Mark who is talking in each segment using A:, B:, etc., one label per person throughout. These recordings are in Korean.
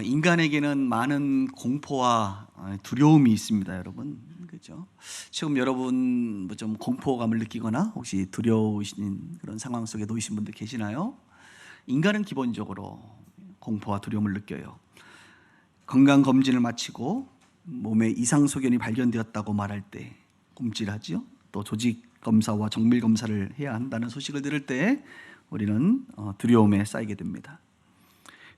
A: 인간에게는 많은 공포와 두려움이 있습니다, 여러분. 그렇죠? 지금 여러분 좀 공포감을 느끼거나 혹시 두려우신 그런 상황 속에 놓이신 분들 계시나요? 인간은 기본적으로 공포와 두려움을 느껴요. 건강 검진을 마치고 몸에 이상 소견이 발견되었다고 말할 때 움찔하죠. 또 조직 검사와 정밀 검사를 해야 한다는 소식을 들을 때 우리는 두려움에 쌓이게 됩니다.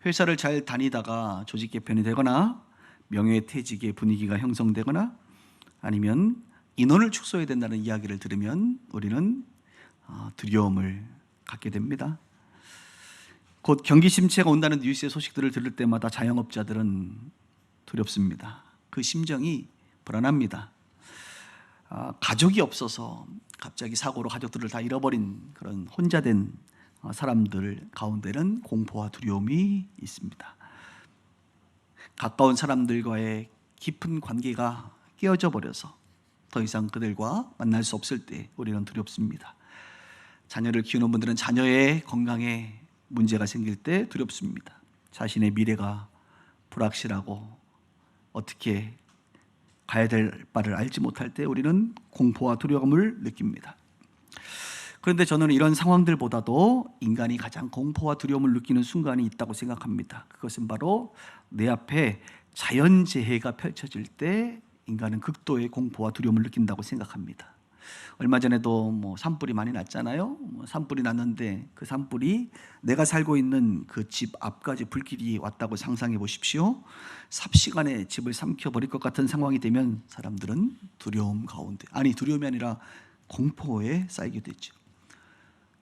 A: 회사를 잘 다니다가 조직 개편이 되거나 명예퇴직의 분위기가 형성되거나 아니면 인원을 축소해야 된다는 이야기를 들으면 우리는 두려움을 갖게 됩니다. 곧 경기 침체가 온다는 뉴스의 소식들을 들을 때마다 자영업자들은 두렵습니다. 그 심정이 불안합니다. 가족이 없어서 갑자기 사고로 가족들을 다 잃어버린 그런 혼자 된 사람들 가운데는 공포와 두려움이 있습니다. 가까운 사람들과의 깊은 관계가 깨어져 버려서 더 이상 그들과 만날 수 없을 때 우리는 두렵습니다. 자녀를 키우는 분들은 자녀의 건강에 문제가 생길 때 두렵습니다. 자신의 미래가 불확실하고 어떻게 가야 될 바를 알지 못할 때 우리는 공포와 두려움을 느낍니다. 그런데 저는 이런 상황들보다도 인간이 가장 공포와 두려움을 느끼는 순간이 있다고 생각합니다. 그것은 바로 내 앞에 자연재해가 펼쳐질 때 인간은 극도의 공포와 두려움을 느낀다고 생각합니다. 얼마 전에도 산불이 많이 났잖아요. 산불이 났는데 그 산불이 내가 살고 있는 그 집 앞까지 불길이 왔다고 상상해 보십시오. 삽시간에 집을 삼켜버릴 것 같은 상황이 되면 사람들은 두려움 가운데, 두려움이 아니라 공포에 쌓이게 되죠.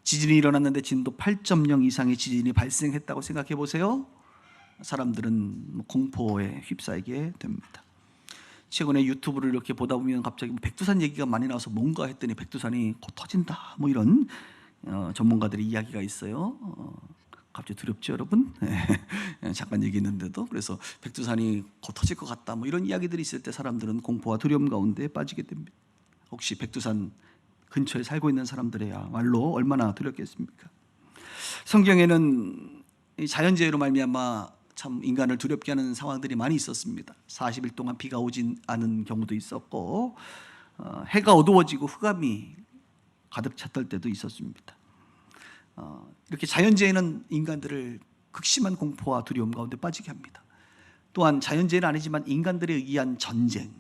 A: 지진이 일어났는데 진도 8.0 이상의 지진이 발생했다고 생각해 보세요. 사람들은 공포에 휩싸이게 됩니다. 최근에 유튜브를 이렇게 보다 보면 갑자기 백두산 얘기가 많이 나와서 뭔가 했더니 백두산이 곧 터진다 이런 전문가들의 이야기가 있어요. 갑자기 두렵죠, 여러분? 잠깐 얘기했는데도. 그래서 백두산이 곧 터질 것 같다 이런 이야기들이 있을 때 사람들은 공포와 두려움 가운데 빠지게 됩니다. 혹시 백두산 근처에 살고 있는 사람들이야말로 얼마나 두렵겠습니까? 성경에는 자연재해로 말미암아 참 인간을 두렵게 하는 상황들이 많이 있었습니다. 40일 동안 비가 오진 않은 경우도 있었고 해가 어두워지고 흑암이 가득 찼을 때도 있었습니다. 이렇게 자연재해는 인간들을 극심한 공포와 두려움 가운데 빠지게 합니다. 또한 자연재해는 아니지만 인간들에 의한 전쟁,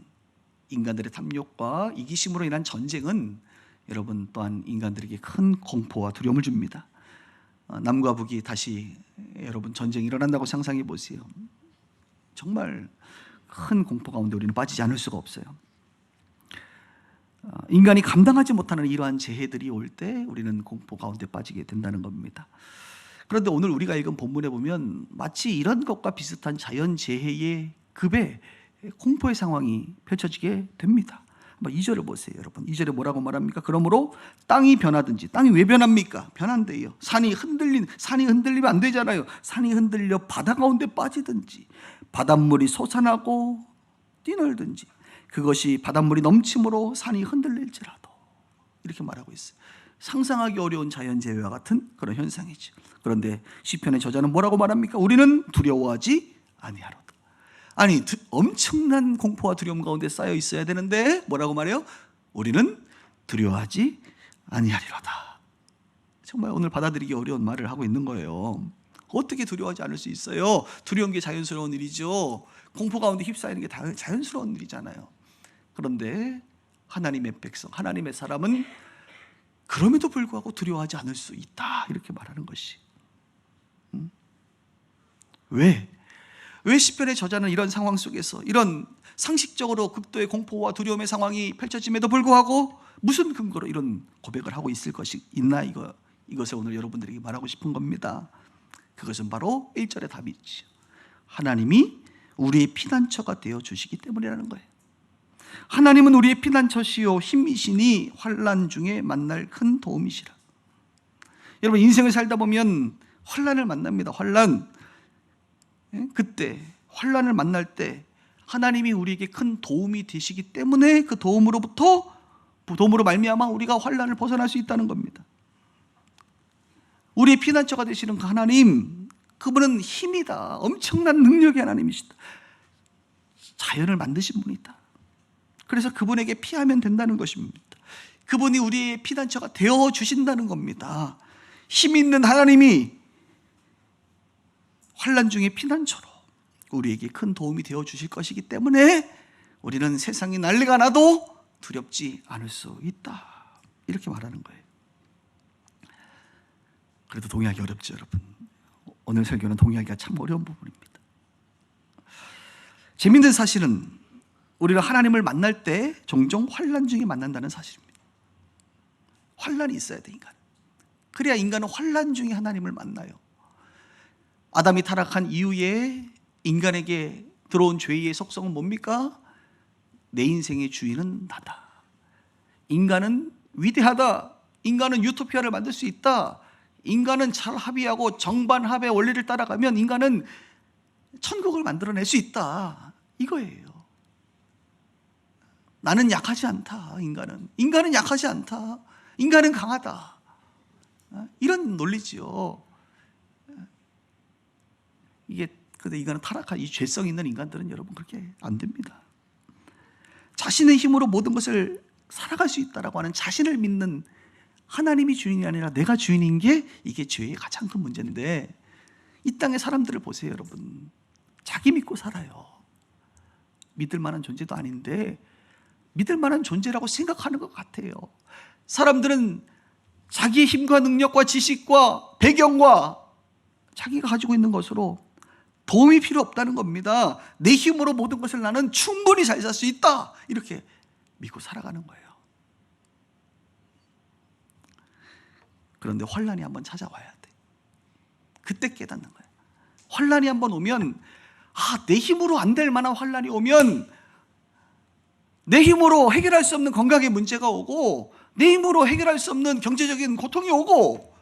A: 인간들의 탐욕과 이기심으로 인한 전쟁은 여러분 또한 인간들에게 큰 공포와 두려움을 줍니다. 남과 북이 다시 여러분 전쟁이 일어난다고 상상해 보세요. 정말 큰 공포 가운데 우리는 빠지지 않을 수가 없어요. 인간이 감당하지 못하는 이러한 재해들이 올 때 우리는 공포 가운데 빠지게 된다는 겁니다. 그런데 오늘 우리가 읽은 본문에 보면 마치 이런 것과 비슷한 자연재해의 급에 공포의 상황이 펼쳐지게 됩니다. 2절을 보세요, 여러분. 2절에 뭐라고 말합니까? 그러므로 땅이 변하든지. 땅이 왜 변합니까? 변한대요. 산이 흔들리면 안 되잖아요. 산이 흔들려 바다 가운데 빠지든지 바닷물이 솟아나고 뛰놀든지 그것이 바닷물이 넘침으로 산이 흔들릴지라도, 이렇게 말하고 있어요. 상상하기 어려운 자연재해와 같은 그런 현상이죠. 그런데 시편의 저자는 뭐라고 말합니까? 우리는 두려워하지 아니하로다. 엄청난 공포와 두려움 가운데 쌓여 있어야 되는데 뭐라고 말해요? 우리는 두려워하지 아니하리로다. 정말 오늘 받아들이기 어려운 말을 하고 있는 거예요. 어떻게 두려워하지 않을 수 있어요? 두려운 게 자연스러운 일이죠. 공포 가운데 휩싸이는 게 자연스러운 일이잖아요. 그런데 하나님의 백성, 하나님의 사람은 그럼에도 불구하고 두려워하지 않을 수 있다, 이렇게 말하는 것이. 왜 시편의 저자는 이런 상황 속에서 이런 상식적으로 극도의 공포와 두려움의 상황이 펼쳐짐에도 불구하고 무슨 근거로 이런 고백을 하고 있을 것이 있나, 이것을 오늘 여러분들에게 말하고 싶은 겁니다. 그것은 바로 1절의 답이 있죠. 하나님이 우리의 피난처가 되어 주시기 때문이라는 거예요. 하나님은 우리의 피난처시요 힘이시니 환난 중에 만날 큰 도움이시라. 여러분, 인생을 살다 보면 환난을 만납니다. 환난. 그때 환난을 만날 때 하나님이 우리에게 큰 도움이 되시기 때문에 그 도움으로 말미암아 우리가 환난을 벗어날 수 있다는 겁니다. 우리의 피난처가 되시는 그 하나님, 그분은 힘이다. 엄청난 능력의 하나님이시다. 자연을 만드신 분이다. 그래서 그분에게 피하면 된다는 것입니다. 그분이 우리의 피난처가 되어 주신다는 겁니다. 힘 있는 하나님이 환난 중에 피난처로 우리에게 큰 도움이 되어 주실 것이기 때문에 우리는 세상이 난리가 나도 두렵지 않을 수 있다. 이렇게 말하는 거예요. 그래도 동의하기 어렵죠, 여러분. 오늘 설교는 동의하기가 참 어려운 부분입니다. 재미있는 사실은 우리가 하나님을 만날 때 종종 환난 중에 만난다는 사실입니다. 환난이 있어야 돼, 인간. 그래야 인간은 환난 중에 하나님을 만나요. 아담이 타락한 이후에 인간에게 들어온 죄의 속성은 뭡니까? 내 인생의 주인은 나다. 인간은 위대하다. 인간은 유토피아를 만들 수 있다. 인간은 잘 합의하고 정반합의 원리를 따라가면 인간은 천국을 만들어낼 수 있다. 이거예요. 나는 약하지 않다. 인간은 약하지 않다. 인간은 강하다. 이런 논리지요. 근데 인간은 타락한 이 죄성 있는 인간들은 여러분 그렇게 안 됩니다. 자신의 힘으로 모든 것을 살아갈 수 있다라고 하는 자신을 믿는 하나님이 주인이 아니라 내가 주인인 게 이게 죄의 가장 큰 문제인데, 이 땅의 사람들을 보세요, 여러분. 자기 믿고 살아요. 믿을 만한 존재도 아닌데 믿을 만한 존재라고 생각하는 것 같아요. 사람들은 자기의 힘과 능력과 지식과 배경과 자기가 가지고 있는 것으로 도움이 필요 없다는 겁니다. 내 힘으로 모든 것을 나는 충분히 잘 살 수 있다. 이렇게 믿고 살아가는 거예요. 그런데 환난이 한번 찾아와야 돼. 그때 깨닫는 거예요. 환난이 한번 오면, 내 힘으로 안 될 만한 환난이 오면, 내 힘으로 해결할 수 없는 건강의 문제가 오고, 내 힘으로 해결할 수 없는 경제적인 고통이 오고,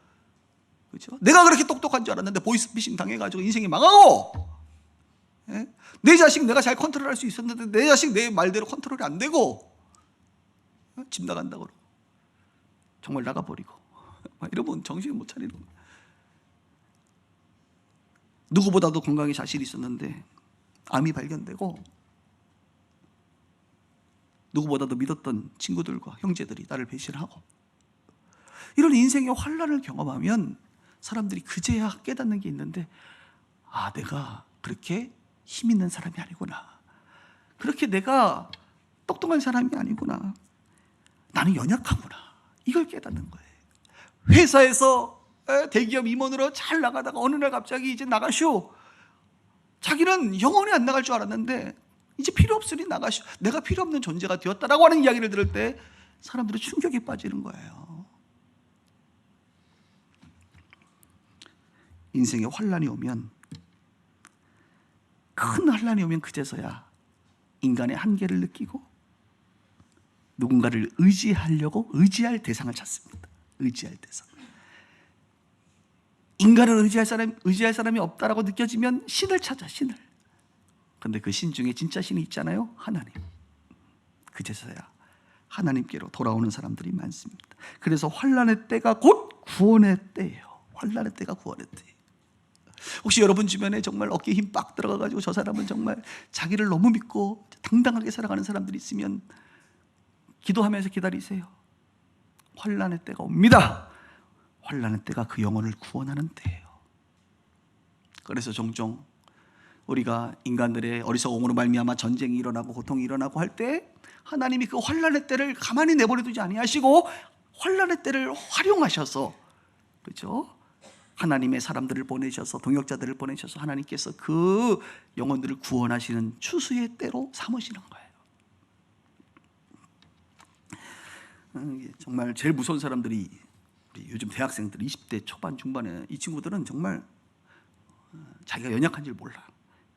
A: 그렇죠? 내가 그렇게 똑똑한 줄 알았는데 보이스피싱 당해가지고 인생이 망하고, 내 자식 내가 잘 컨트롤할 수 있었는데 내 자식 내 말대로 컨트롤이 안 되고, 집 나간다고 그러고 정말 나가버리고, 이러면 정신을 못 차리는 거예요. 누구보다도 건강에 자신이 있었는데 암이 발견되고, 누구보다도 믿었던 친구들과 형제들이 나를 배신하고, 이런 인생의 환난을 경험하면 사람들이 그제야 깨닫는 게 있는데, 내가 그렇게 힘 있는 사람이 아니구나. 그렇게 내가 똑똑한 사람이 아니구나. 나는 연약하구나. 이걸 깨닫는 거예요. 회사에서 대기업 임원으로 잘 나가다가 어느 날 갑자기 이제 나가쇼. 자기는 영원히 안 나갈 줄 알았는데 이제 필요 없으니 나가쇼. 내가 필요 없는 존재가 되었다라고 하는 이야기를 들을 때 사람들은 충격에 빠지는 거예요. 인생에 환난이 오면, 큰 환난이 오면 그제서야 인간의 한계를 느끼고 누군가를 의지할 대상을 찾습니다. 의지할 대상. 인간을 의지할 사람이 없다라고 느껴지면 신을 찾아, 신을. 그런데 그 신 중에 진짜 신이 있잖아요. 하나님. 그제서야 하나님께로 돌아오는 사람들이 많습니다. 그래서 환난의 때가 곧 구원의 때예요. 환난의 때가 구원의 때예요. 혹시 여러분 주변에 정말 어깨에 힘 빡 들어가가지고 저 사람은 정말 자기를 너무 믿고 당당하게 살아가는 사람들이 있으면 기도하면서 기다리세요. 환난의 때가 옵니다. 환난의 때가 그 영혼을 구원하는 때예요. 그래서 종종 우리가 인간들의 어리석음으로 말미암아 전쟁이 일어나고 고통이 일어나고 할 때 하나님이 그 환난의 때를 가만히 내버려 두지 아니하시고 환난의 때를 활용하셔서, 그렇죠? 하나님의 사람들을 보내셔서, 동역자들을 보내셔서 하나님께서 그 영혼들을 구원하시는 추수의 때로 삼으시는 거예요. 정말 제일 무서운 사람들이 우리 요즘 대학생들, 20대 초반 중반에 이 친구들은 정말 자기가 연약한 줄 몰라.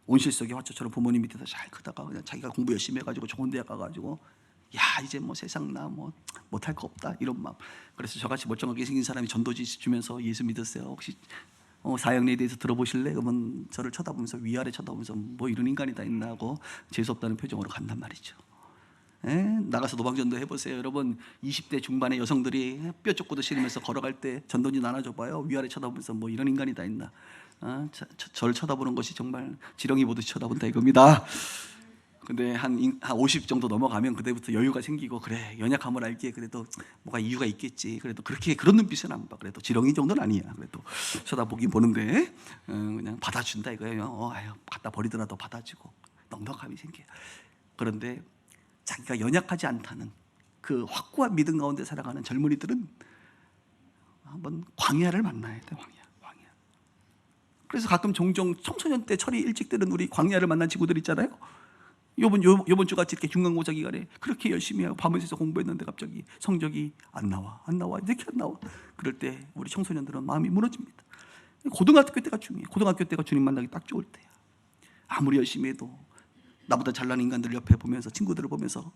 A: 온실속의 화초처럼 부모님 밑에서 잘 크다가 그냥 자기가 공부 열심히 해가지고 좋은 대학 가가지고 이제 뭐 세상 나 뭐 못할 거 없다 이런 마음. 그래서 저같이 멀쩡하게 생긴 사람이 전도지 주면서 예수 믿었어요. 혹시 사형리에 대해서 들어보실래? 그러면 저를 쳐다보면서 위아래 쳐다보면서 뭐 이런 인간이 다 있나 하고 재수없다는 표정으로 간단 말이죠. 나가서 노방전도 해보세요. 여러분 20대 중반의 여성들이 뼈 쫓고도 싫으면서 걸어갈 때 전도지 나눠줘 봐요. 위아래 쳐다보면서 뭐 이런 인간이 다 있나. 저를 쳐다보는 것이 정말 지렁이 보듯이 쳐다본다 이겁니다. 근데 한 50 정도 넘어가면 그때부터 여유가 생기고, 그래 연약함을 알기에 그래도 뭐가 이유가 있겠지, 그래도 그렇게 그런 눈빛은 안 봐. 그래도 지렁이 정도는 아니야. 그래도 쳐다보긴 보는데 그냥 받아준다 이거예요. 아유, 갖다 버리더라도 받아주고 넉넉함이 생겨요. 그런데 자기가 연약하지 않다는 그 확고한 믿음 가운데 살아가는 젊은이들은 한번 광야를 만나야 돼. 광야. 그래서 가끔 종종 청소년 때 철이 일찍 드는 우리 광야를 만난 친구들 있잖아요. 요번 주 같이 이렇게 중간고사 기간에 그렇게 열심히 하고 밤을 새서 공부했는데 갑자기 성적이 안 나와 이렇게 안 나와. 그럴 때 우리 청소년들은 마음이 무너집니다. 고등학교 때가 중요해요. 고등학교 때가 주님 만나기 딱 좋을 때야. 아무리 열심히 해도 나보다 잘난 인간들 옆에 보면서, 친구들을 보면서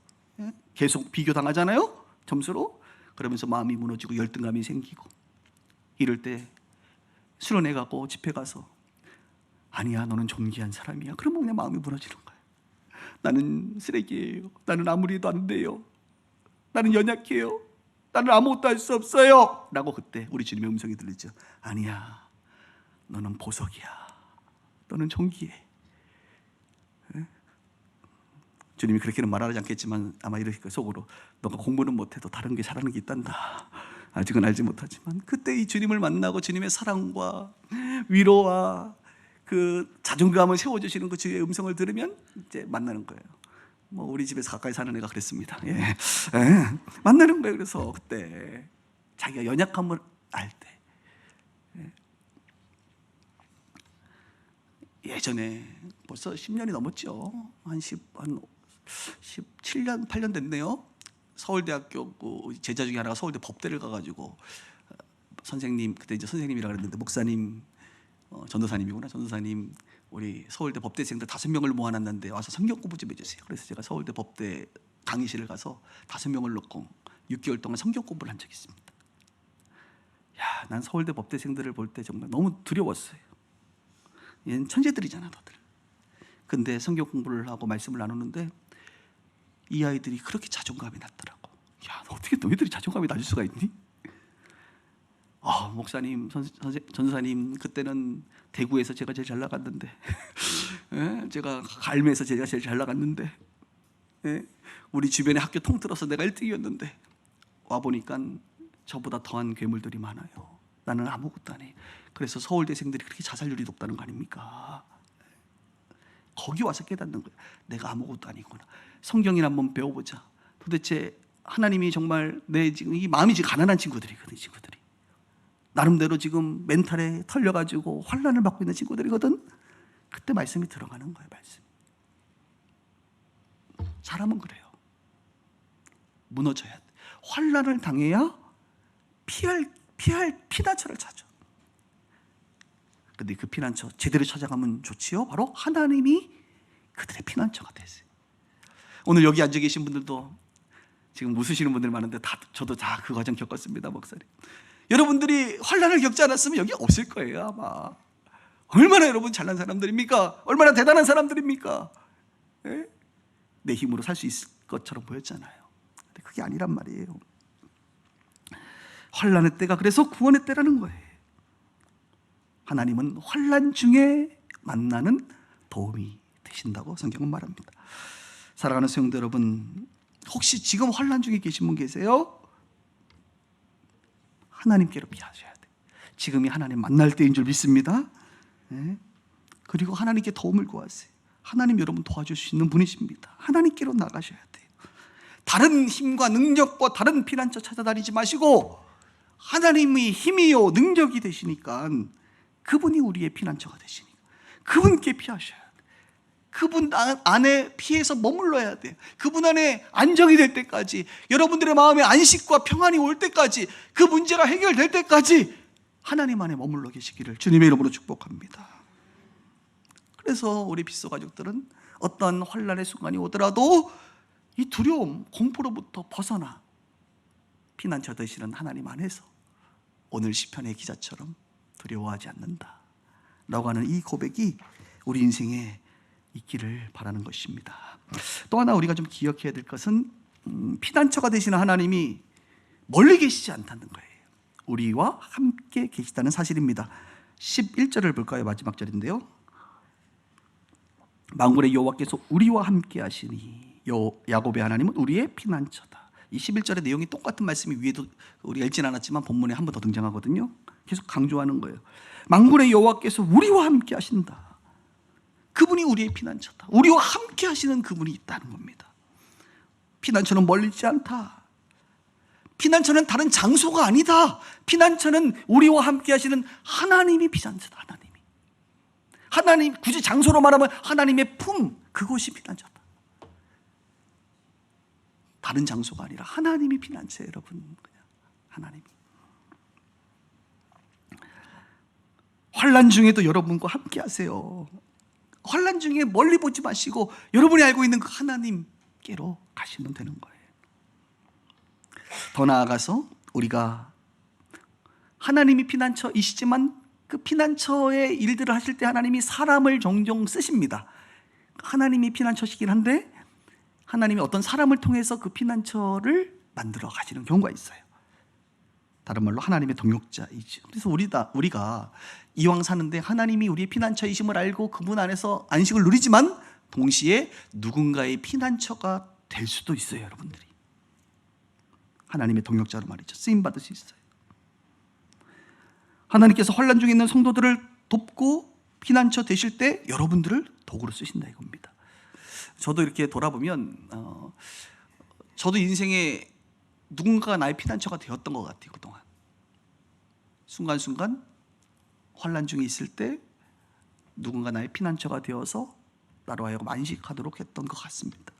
A: 계속 비교당하잖아요, 점수로. 그러면서 마음이 무너지고 열등감이 생기고, 이럴 때 수련회 가고 집회 가서 아니야 너는 존귀한 사람이야, 그러면 그냥 마음이 무너지는 거예요. 나는 쓰레기예요. 나는 아무리 해도 안 돼요. 나는 연약해요. 나는 아무것도 할 수 없어요 라고 그때 우리 주님의 음성이 들리죠. 아니야, 너는 보석이야. 너는 존귀해. 주님이 그렇게는 말하지 않겠지만 아마 이렇게 속으로, 너가 공부는 못해도 다른 게 잘하는 게 있단다. 아직은 알지 못하지만 그때 이 주님을 만나고 주님의 사랑과 위로와 그 자존감을 세워주시는 그 주의 음성을 들으면 이제 만나는 거예요. 뭐 우리 집에서 가까이 사는 애가 그랬습니다. 만나는 거예요. 그래서 그때 자기가 연약함을 알 때, 예전에 벌써 10년이 넘었죠. 한 17년, 8년 됐네요. 서울대학교 제자 중에 하나가 서울대 법대를 가가지고 선생님, 그때 이제 선생님이라 그랬는데 목사님, 전도사님이구나. 전도사님, 우리 서울대 법대생들 5명을 모아놨는데 와서 성경 공부 좀 해주세요. 그래서 제가 서울대 법대 강의실을 가서 5명을 놓고 6개월 동안 성경 공부를 한 적이 있습니다. 야, 난 서울대 법대생들을 볼 때 정말 너무 두려웠어요. 얘는 천재들이잖아, 너들. 근데 성경 공부를 하고 말씀을 나누는데 이 아이들이 그렇게 자존감이 낮더라고. 야, 어떻게 너희들이 자존감이 낮을 수가 있니? 목사님, 전사님, 그때는 대구에서 제가 제일 잘 나갔는데 제가 갈매에서 제가 제일 잘 나갔는데 우리 주변에 학교 통틀어서 내가 1등이었는데 와보니까 저보다 더한 괴물들이 많아요. 나는 아무것도 안 해. 그래서 서울대생들이 그렇게 자살률이 높다는 거 아닙니까? 거기 와서 깨닫는 거예요. 내가 아무것도 아니구나. 성경이나 한번 배워보자. 도대체 하나님이 정말 내 지금 이 마음이 지금 가난한 친구들이거든. 친구들이 나름대로 지금 멘탈에 털려가지고 환난을 받고 있는 친구들이거든. 그때 말씀이 들어가는 거예요. 말씀. 사람은 그래요. 무너져야 돼. 환난을 당해야 피할 피난처를 찾아. 근데 그 피난처 제대로 찾아가면 좋지요. 바로 하나님이 그들의 피난처가 되세요. 오늘 여기 앉아 계신 분들도 지금 웃으시는 분들 많은데 저도 다 그 과정 겪었습니다. 목사님, 여러분들이 환난을 겪지 않았으면 여기 없을 거예요. 아마 얼마나 여러분 잘난 사람들입니까? 얼마나 대단한 사람들입니까? 내 힘으로 살 수 있을 것처럼 보였잖아요. 근데 그게 아니란 말이에요. 환난의 때가 그래서 구원의 때라는 거예요. 하나님은 환난 중에 만나는 도움이 되신다고 성경은 말합니다. 사랑하는 성도 여러분, 혹시 지금 환난 중에 계신 분 계세요? 하나님께로 피하셔야 돼요. 지금이 하나님 만날 때인 줄 믿습니다. 그리고 하나님께 도움을 구하세요. 하나님 여러분 도와줄 수 있는 분이십니다. 하나님께로 나가셔야 돼요. 다른 힘과 능력과 다른 피난처 찾아다니지 마시고 하나님이 힘이요 능력이 되시니까 그분이 우리의 피난처가 되시니까 그분께 피하셔야 돼요. 그분 안에 피해서 머물러야 돼요. 그분 안에 안정이 될 때까지, 여러분들의 마음에 안식과 평안이 올 때까지, 그 문제가 해결될 때까지 하나님 안에 머물러 계시기를 주님의 이름으로 축복합니다. 그래서 우리 빗소 가족들은 어떤 환난의 순간이 오더라도 이 두려움, 공포로부터 벗어나 피난처 되시는 하나님 안에서 오늘 시편의 기자처럼 두려워하지 않는다 라고 하는 이 고백이 우리 인생에 있기를 바라는 것입니다. 또 하나 우리가 좀 기억해야 될 것은 피난처가 되시는 하나님이 멀리 계시지 않다는 거예요. 우리와 함께 계시다는 사실입니다. 11절을 볼까요? 마지막 절인데요. 만군의 여호와께서 우리와 함께 하시니 야곱의 하나님은 우리의 피난처다. 이 11절의 내용이 똑같은 말씀이 위에도 우리가 읽진 않았지만 본문에 한 번 더 등장하거든요. 계속 강조하는 거예요. 만군의 여호와께서 우리와 함께 하신다. 그분이 우리의 피난처다. 우리와 함께 하시는 그분이 있다는 겁니다. 피난처는 멀리 있지 않다. 피난처는 다른 장소가 아니다. 피난처는 우리와 함께 하시는 하나님이 피난처다. 하나님, 굳이 장소로 말하면 하나님의 품, 그것이 피난처다. 다른 장소가 아니라 하나님이 피난처예요, 여러분. 그냥 하나님이. 환난 중에도 여러분과 함께 하세요. 환난 중에 멀리 보지 마시고 여러분이 알고 있는 그 하나님께로 가시면 되는 거예요. 더 나아가서 우리가 하나님이 피난처이시지만 그 피난처의 일들을 하실 때 하나님이 사람을 종종 쓰십니다. 하나님이 피난처시긴 한데 하나님이 어떤 사람을 통해서 그 피난처를 만들어 가시는 경우가 있어요. 다른 말로 하나님의 동역자이죠. 그래서 우리가 이왕 사는데 하나님이 우리의 피난처이심을 알고 그분 안에서 안식을 누리지만 동시에 누군가의 피난처가 될 수도 있어요, 여러분들이. 하나님의 동역자로 말이죠. 쓰임 받을 수 있어요. 하나님께서 환난 중에 있는 성도들을 돕고 피난처 되실 때 여러분들을 도구로 쓰신다 이겁니다. 저도 이렇게 돌아보면 저도 인생에 누군가가 나의 피난처가 되었던 것 같아요. 그동안 순간순간 환난 중에 있을 때 누군가 나의 피난처가 되어서 나로 하여금 안식하도록 했던 것 같습니다.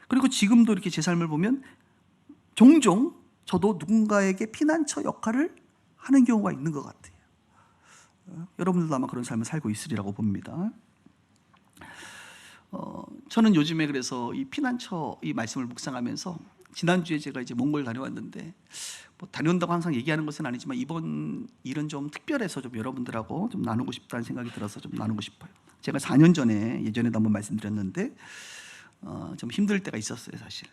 A: 그리고 지금도 이렇게 제 삶을 보면 종종 저도 누군가에게 피난처 역할을 하는 경우가 있는 것 같아요. 여러분들도 아마 그런 삶을 살고 있으리라고 봅니다. 저는 요즘에 그래서 이 피난처 이 말씀을 묵상하면서 지난주에 제가 이제 몽골 다녀왔는데 뭐 다녀온다고 항상 얘기하는 것은 아니지만 이번 일은 좀 특별해서 좀 여러분들하고 좀 나누고 싶다는 생각이 들어서 좀 나누고 싶어요. 제가 4년 전에 예전에도 한번 말씀드렸는데 좀 힘들 때가 있었어요, 사실.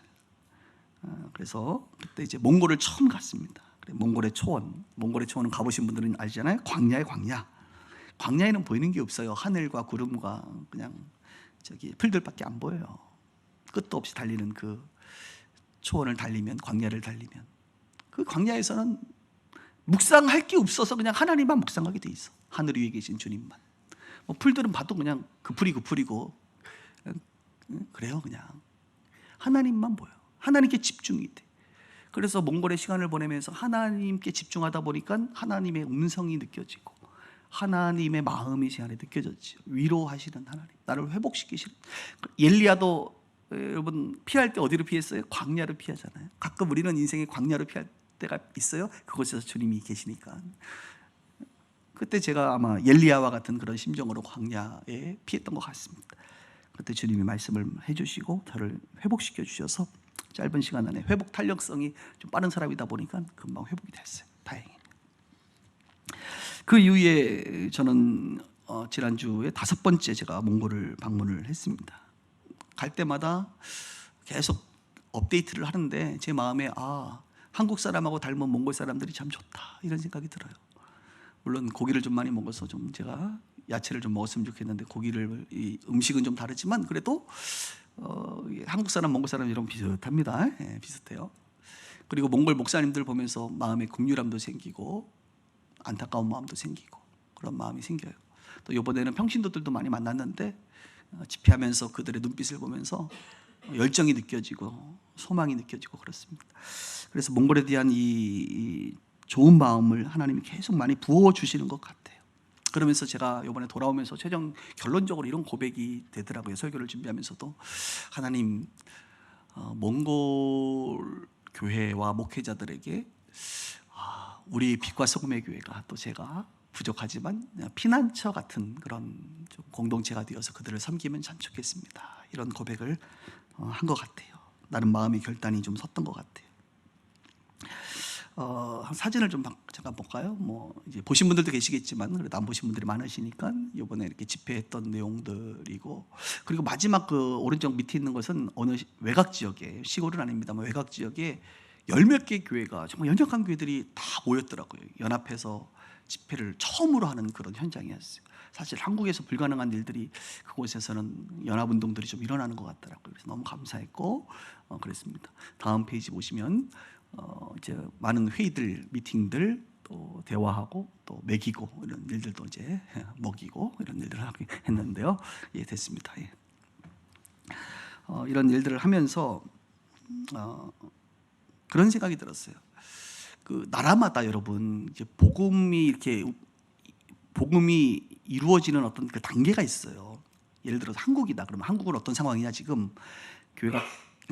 A: 그래서 그때 이제 몽골을 처음 갔습니다. 몽골의 초원은 가보신 분들은 알잖아요. 광야의 광야. 광야에는 보이는 게 없어요. 하늘과 구름과 그냥 저기 풀들밖에 안 보여요. 끝도 없이 달리는 그 초원을 달리면, 광야를 달리면 그 광야에서는 묵상할 게 없어서 그냥 하나님만 묵상하게 돼 있어. 하늘 위에 계신 주님만. 뭐 풀들은 봐도 그냥 그풀이고 그래요. 그냥 하나님만 보여. 하나님께 집중이 돼. 그래서 몽골의 시간을 보내면서 하나님께 집중하다 보니까 하나님의 음성이 느껴지고 하나님의 마음이 제 안에 느껴졌죠. 위로하시는 하나님, 나를 회복시키시는. 엘리야도 여러분 피할 때 어디로 피했어요? 광야로 피하잖아요. 가끔 우리는 인생에 광야로 피할 때가 있어요. 그곳에서 주님이 계시니까. 그때 제가 아마 엘리야와 같은 그런 심정으로 광야에 피했던 것 같습니다. 그때 주님이 말씀을 해주시고 저를 회복시켜 주셔서 짧은 시간 안에 회복 탄력성이 좀 빠른 사람이다 보니까 금방 회복이 됐어요. 다행히. 그 이후에 저는 지난주에 5번째 제가 몽골을 방문을 했습니다. 갈 때마다 계속 업데이트를 하는데 제 마음에 한국 사람하고 닮은 몽골 사람들이 참 좋다 이런 생각이 들어요. 물론 고기를 좀 많이 먹어서 좀 제가 야채를 좀 먹었으면 좋겠는데 이 음식은 좀 다르지만 그래도 한국 사람, 몽골 사람 여러분 비슷합니다. 예, 비슷해요. 그리고 몽골 목사님들 보면서 마음에 긍휼함도 생기고 안타까운 마음도 생기고 그런 마음이 생겨요. 또 이번에는 평신도들도 많이 만났는데 집회하면서 그들의 눈빛을 보면서 열정이 느껴지고 소망이 느껴지고 그렇습니다. 그래서 몽골에 대한 이 좋은 마음을 하나님이 계속 많이 부어주시는 것 같아요. 그러면서 제가 이번에 돌아오면서 최종 결론적으로 이런 고백이 되더라고요. 설교를 준비하면서도 하나님, 몽골 교회와 목회자들에게 우리 빛과 소금의 교회가 또 제가 부족하지만 피난처 같은 그런 좀 공동체가 되어서 그들을 섬기면 참 좋겠습니다. 이런 고백을 한 것 같아요. 나름 마음의 결단이 좀 섰던 것 같아요. 사진을 좀 잠깐 볼까요? 뭐 이제 보신 분들도 계시겠지만 그래도 안 보신 분들이 많으시니까 이번에 이렇게 집회했던 내용들이고, 그리고 마지막 그 오른쪽 밑에 있는 것은 어느 외곽 지역에, 시골은 아닙니다만 외곽 지역에 10몇 개 교회가 정말 연약한 교회들이 다 모였더라고요. 연합해서 집회를 처음으로 하는 그런 현장이었어요. 사실 한국에서 불가능한 일들이 그곳에서는 연합운동들이 좀 일어나는 것 같더라고요. 그래서 너무 감사했고 그랬습니다. 다음 페이지 보시면 이제 많은 회의들, 미팅들, 또 대화하고 또 먹이고 이런 일들도 이제 먹이고 이런 일들을 하게 했는데요. 예, 됐습니다. 예. 이런 일들을 하면서 그런 생각이 들었어요. 그 나라마다 여러분 이제 복음이 이루어지는 어떤 그 단계가 있어요. 예를 들어서 한국이다. 그러면 한국은 어떤 상황이냐? 지금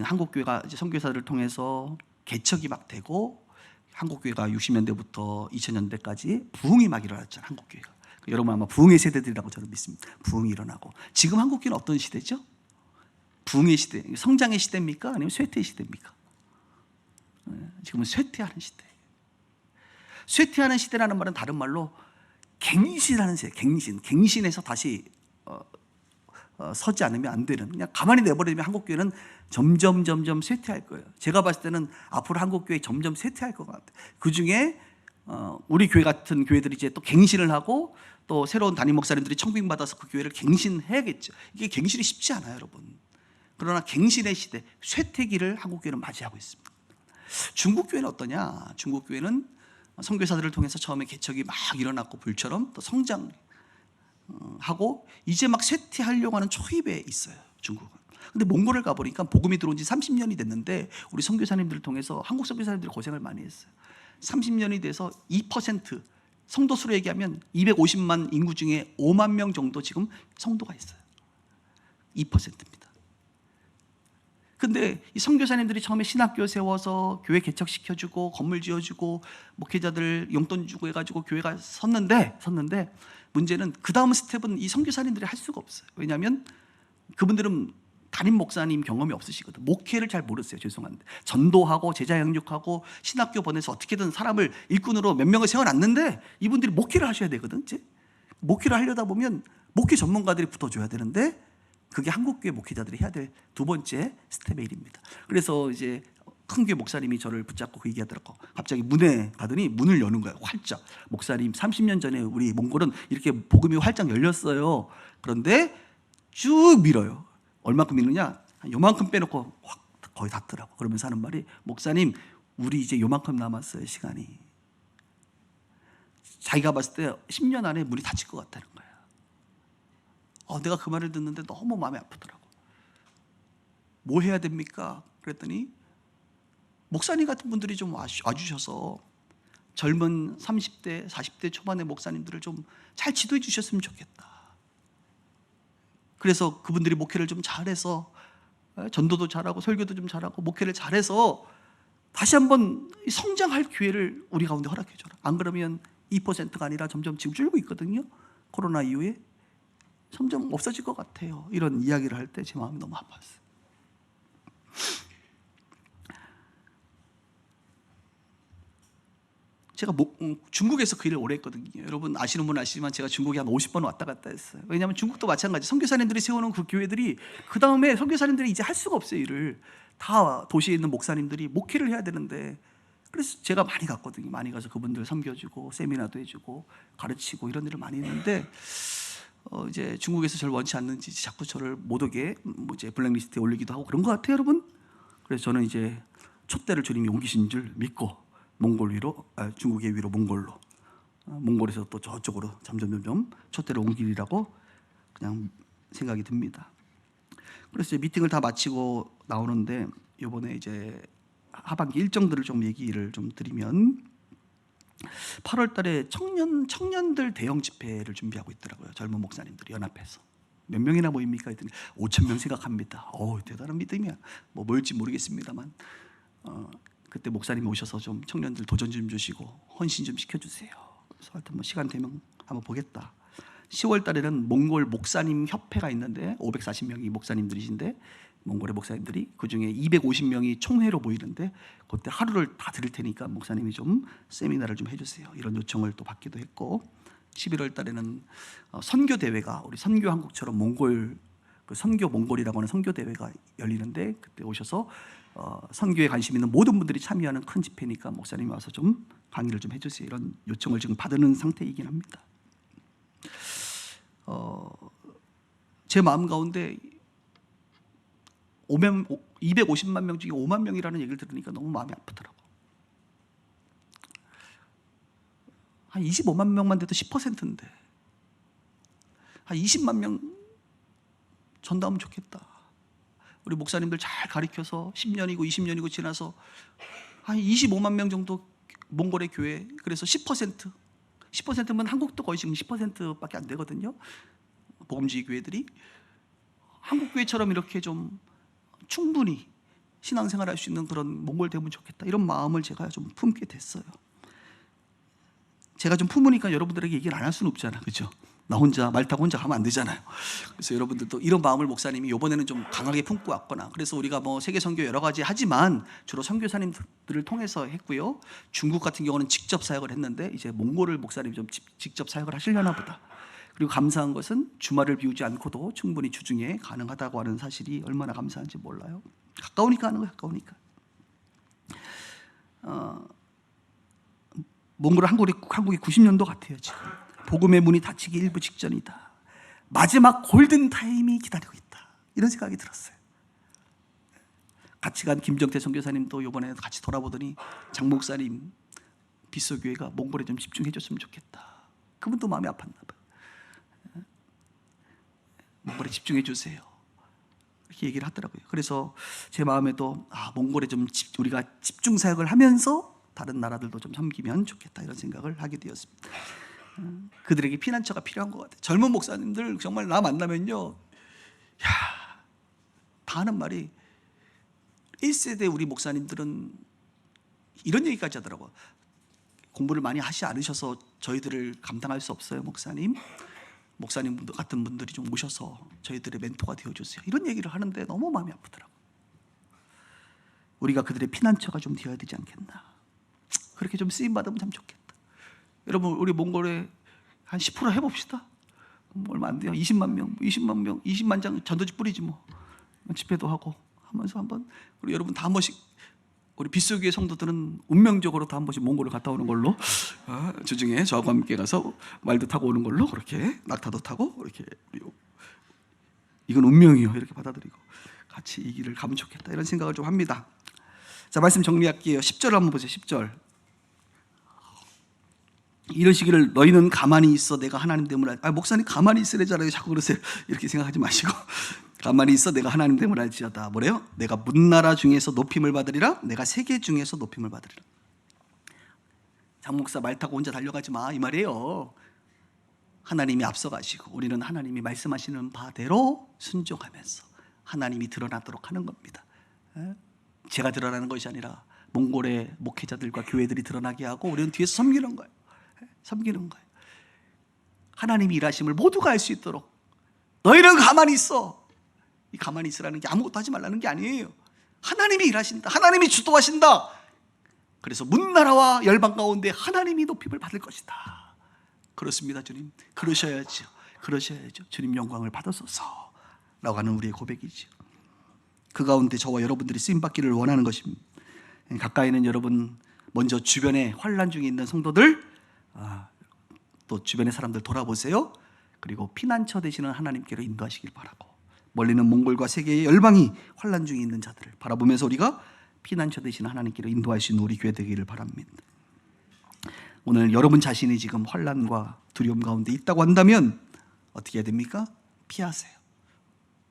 A: 한국 교회가 이제 선교사들을 통해서 개척이 막 되고 한국 교회가 60년대부터 2000년대까지 부흥이 막 일어났잖아요. 한국 교회가. 여러분 아마 부흥의 세대들이라고 저는 믿습니다. 부흥이 일어나고 지금 한국 교회는 어떤 시대죠? 부흥의 시대, 성장의 시대입니까? 아니면 쇠퇴의 시대입니까? 지금은 쇠퇴하는 시대. 쇠퇴하는 시대라는 말은 다른 말로 갱신하는 시대. 갱신해서 다시 서지 않으면 안 되는, 그냥 가만히 내버리면 한국 교회는 점점 쇠퇴할 거예요. 제가 봤을 때는 앞으로 한국 교회 점점 쇠퇴할 것 같아요. 그 중에 우리 교회 같은 교회들이 이제 또 갱신을 하고 또 새로운 담임 목사님들이 청빙 받아서 그 교회를 갱신해야겠죠. 이게 갱신이 쉽지 않아요, 여러분. 그러나 갱신의 시대, 쇠퇴기를 한국 교회는 맞이하고 있습니다. 중국 교회는 어떠냐? 중국 교회는 선교사들을 통해서 처음에 개척이 막 일어났고 불처럼 또 성장하고 이제 막 쇠퇴하려고 하는 초입에 있어요, 중국은. 근데 몽골을 가보니까 복음이 들어온 지 30년이 됐는데 우리 선교사님들을 통해서 한국 선교사님들이 고생을 많이 했어요. 30년이 돼서 2%, 성도 수로 얘기하면 250만 인구 중에 5만 명 정도 지금 성도가 있어요. 2%입니다. 근데 이 선교사님들이 처음에 신학교 세워서 교회 개척시켜주고 건물 지어주고 목회자들 용돈 주고 해가지고 교회가 섰는데 문제는 그 다음 스텝은 이 선교사님들이 할 수가 없어요. 왜냐하면 그분들은 담임 목사님 경험이 없으시거든. 목회를 잘 모르세요. 죄송한데 전도하고 제자 양육하고 신학교 보내서 어떻게든 사람을 일꾼으로 몇 명을 세워놨는데 이분들이 목회를 하셔야 되거든. 이제 목회를 하려다 보면 목회 전문가들이 붙어줘야 되는데 그게 한국교회 목회자들이 해야 될 두 번째 스텝의 일입니다. 그래서 이제 큰 교회 목사님이 저를 붙잡고 그 얘기하더라고. 갑자기 문에 가더니 문을 여는 거예요. 활짝. 목사님 30년 전에 우리 몽골은 이렇게 복음이 활짝 열렸어요. 그런데 쭉 밀어요. 얼마큼 미느냐? 요만큼 빼놓고 확 거의 닿더라고. 그러면서 하는 말이, 목사님 우리 이제 요만큼 남았어요, 시간이. 자기가 봤을 때 10년 안에 문이 닫힐 것 같다는 거야. 내가 그 말을 듣는데 너무 마음이 아프더라고. 뭐 해야 됩니까? 그랬더니 목사님 같은 분들이 좀 와주셔서 젊은 30대, 40대 초반의 목사님들을 좀 잘 지도해 주셨으면 좋겠다. 그래서 그분들이 목회를 좀 잘해서 전도도 잘하고 설교도 좀 잘하고 목회를 잘해서 다시 한번 성장할 기회를 우리 가운데 허락해 줘라. 안 그러면 2%가 아니라 점점 지금 줄고 있거든요. 코로나 이후에 점점 없어질 것 같아요. 이런 이야기를 할 때 제 마음이 너무 아팠어요. 제가 중국에서 그 일을 오래 했거든요. 여러분 아시는 분 아시지만 제가 중국에 한 50번 왔다 갔다 했어요. 왜냐하면 중국도 마찬가지. 선교사님들이 세우는 그 교회들이 그 다음에 선교사님들이 이제 할 수가 없어요. 일을 다 도시에 있는 목사님들이 목회를 해야 되는데, 그래서 제가 많이 갔거든요. 많이 가서 그분들 섬겨주고 세미나도 해주고 가르치고 이런 일을 많이 했는데 이제 중국에서 저를 원치 않는지 자꾸 저를 못 오게 이제 블랙리스트에 올리기도 하고 그런 것 같아요, 여러분. 그래서 저는 이제 촛대를 주님이 옮기신 줄 믿고 몽골 위로, 중국의 위로 몽골로, 몽골에서 또 저쪽으로 점점 촛대를 옮기리라고 그냥 생각이 듭니다. 그래서 이제 미팅을 다 마치고 나오는데 이번에 이제 하반기 일정들을 좀 얘기를 좀 드리면 8월 달에 청년들 대형 집회를 준비하고 있더라고요. 젊은 목사님들이 연합해서. 몇 명이나 모입니까? 했더니 5,000명 생각합니다. 대단한 믿음이야. 뭐 모일지 모르겠습니다만 그때 목사님이 오셔서 좀 청년들 도전 좀 주시고 헌신 좀 시켜주세요. 그래서 하여튼 뭐 시간 되면 한번 보겠다. 10월 달에는 몽골 목사님 협회가 있는데 540명이 목사님들이신데 몽골의 목사님들이 그중에 250명이 총회로 모이는데 그때 하루를 다 드릴 테니까 목사님이 좀 세미나를 좀 해주세요. 이런 요청을 또 받기도 했고, 11월 달에는 선교 대회가 우리 선교 한국처럼 몽골 그 선교 몽골이라고 하는 선교 대회가 열리는데 그때 오셔서 선교에 관심 있는 모든 분들이 참여하는 큰 집회니까 목사님이 와서 좀 강의를 좀 해주세요. 이런 요청을 지금 받는 상태이긴 합니다. 제 마음 가운데 250만 명 중에 5만 명이라는 얘기를 들으니까 너무 마음이 아프더라고. 한 25만 명만 돼도 10%인데 한 20만 명 전도하면 좋겠다. 우리 목사님들 잘 가르쳐서 10년이고 20년이고 지나서 한 25만 명 정도 몽골의 교회, 그래서 10%면 한국도 거의 지금 10%밖에 안 되거든요. 복음주의 교회들이 한국 교회처럼 이렇게 좀 충분히 신앙생활 할 수 있는 그런 몽골 되면 좋겠다, 이런 마음을 제가 좀 품게 됐어요. 제가 좀 품으니까 여러분들에게 얘기를 안 할 수는 없잖아, 그렇죠? 나 혼자 말 타고 혼자 가면 안 되잖아요. 그래서 여러분들도 이런 마음을 목사님이 이번에는 좀 강하게 품고 왔거나, 그래서 우리가 뭐 세계 선교 여러 가지 하지만 주로 선교사님들을 통해서 했고요. 중국 같은 경우는 직접 사역을 했는데 이제 몽골을 목사님이 좀 직접 사역을 하시려나 보다. 그리고 감사한 것은 주말을 비우지 않고도 충분히 주중에 가능하다고 하는 사실이 얼마나 감사한지 몰라요. 가까우니까 하는 거예요, 가까우니까. 몽골은 한국이 90년도 같아요. 지금 복음의 문이 닫히기 일부 직전이다. 마지막 골든 타임이 기다리고 있다, 이런 생각이 들었어요. 같이 간 김정태 선교사님도 이번에 같이 돌아보더니 장 목사님 빗소교회가 몽골에 좀 집중해 줬으면 좋겠다. 그분도 마음이 아팠나 봐요. 몽골에 집중해 주세요, 이렇게 얘기를 하더라고요. 그래서 제 마음에도 몽골에 좀 우리가 집중 사역을 하면서 다른 나라들도 좀 섬기면 좋겠다, 이런 생각을 하게 되었습니다. 그들에게 피난처가 필요한 것 같아요. 젊은 목사님들 정말 나 만나면요, 다 하는 말이 1세대 우리 목사님들은 이런 얘기까지 하더라고요. 공부를 많이 하시 않으셔서 저희들을 감당할 수 없어요, 목사님 같은 분들이 좀 오셔서 저희들의 멘토가 되어주세요, 이런 얘기를 하는데 너무 마음이 아프더라고요. 우리가 그들의 피난처가 좀 되어야 되지 않겠나, 그렇게 좀 쓰임받으면 참 좋겠다. 여러분, 우리 몽골에 한 10% 해봅시다. 얼마 안 돼요. 20만 장 전도지 뿌리지 뭐. 집회도 하고 하면서 한번, 우리 여러분 다 한 번씩, 우리 빗소교회 성도들은 운명적으로 다 한 번씩 몽골을 갔다 오는 걸로, 주중에 저하고 함께 가서 말도 타고 오는 걸로, 그렇게 낙타도 타고, 이렇게 이건 운명이요, 이렇게 받아들이고 같이 이 길을 가면 좋겠다, 이런 생각을 좀 합니다. 자, 말씀 정리할게요. 10절 한번 보세요. 10절. 이러시기를 너희는 가만히 있어 내가 하나님 됨을 목사님 가만히 있으래잖아요, 자꾸 그러세요. 이렇게 생각하지 마시고 가만히 있어 내가 하나님 됨을 알지어다. 뭐래요? 내가 문나라 중에서 높임을 받으리라. 내가 세계 중에서 높임을 받으리라. 장 목사 말 타고 혼자 달려가지 마, 이 말이에요. 하나님이 앞서가시고 우리는 하나님이 말씀하시는 바대로 순종하면서 하나님이 드러나도록 하는 겁니다. 제가 드러나는 것이 아니라 몽골의 목회자들과 교회들이 드러나게 하고 우리는 뒤에서 섬기는 거예요. 하나님이 일하심을 모두가 알 수 있도록 너희는 가만히 있어. 이 가만히 있으라는 게 아무것도 하지 말라는 게 아니에요. 하나님이 일하신다, 하나님이 주도하신다. 그래서 문나라와 열방 가운데 하나님이 높임을 받을 것이다. 그렇습니다, 주님. 그러셔야죠. 주님 영광을 받으소서 라고 하는 우리의 고백이죠. 그 가운데 저와 여러분들이 쓰임받기를 원하는 것입니다. 가까이 있는 여러분, 먼저 주변에 환난 중에 있는 성도들, 또 주변의 사람들 돌아보세요. 그리고 피난처 되시는 하나님께로 인도하시길 바라고, 멀리는 몽골과 세계의 열방이 환난 중에 있는 자들을 바라보면서 우리가 피난처 되시는 하나님께로 인도할 수 있는 우리 교회 되기를 바랍니다. 오늘 여러분 자신이 지금 환난과 두려움 가운데 있다고 한다면 어떻게 해야 됩니까? 피하세요.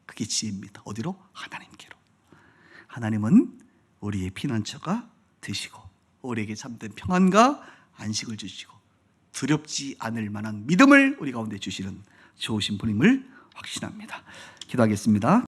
A: 그게 지혜입니다. 어디로? 하나님께로. 하나님은 우리의 피난처가 되시고 우리에게 참된 평안과 안식을 주시고 두렵지 않을 만한 믿음을 우리 가운데 주시는 좋으신 분임을 확신합니다. 기도하겠습니다.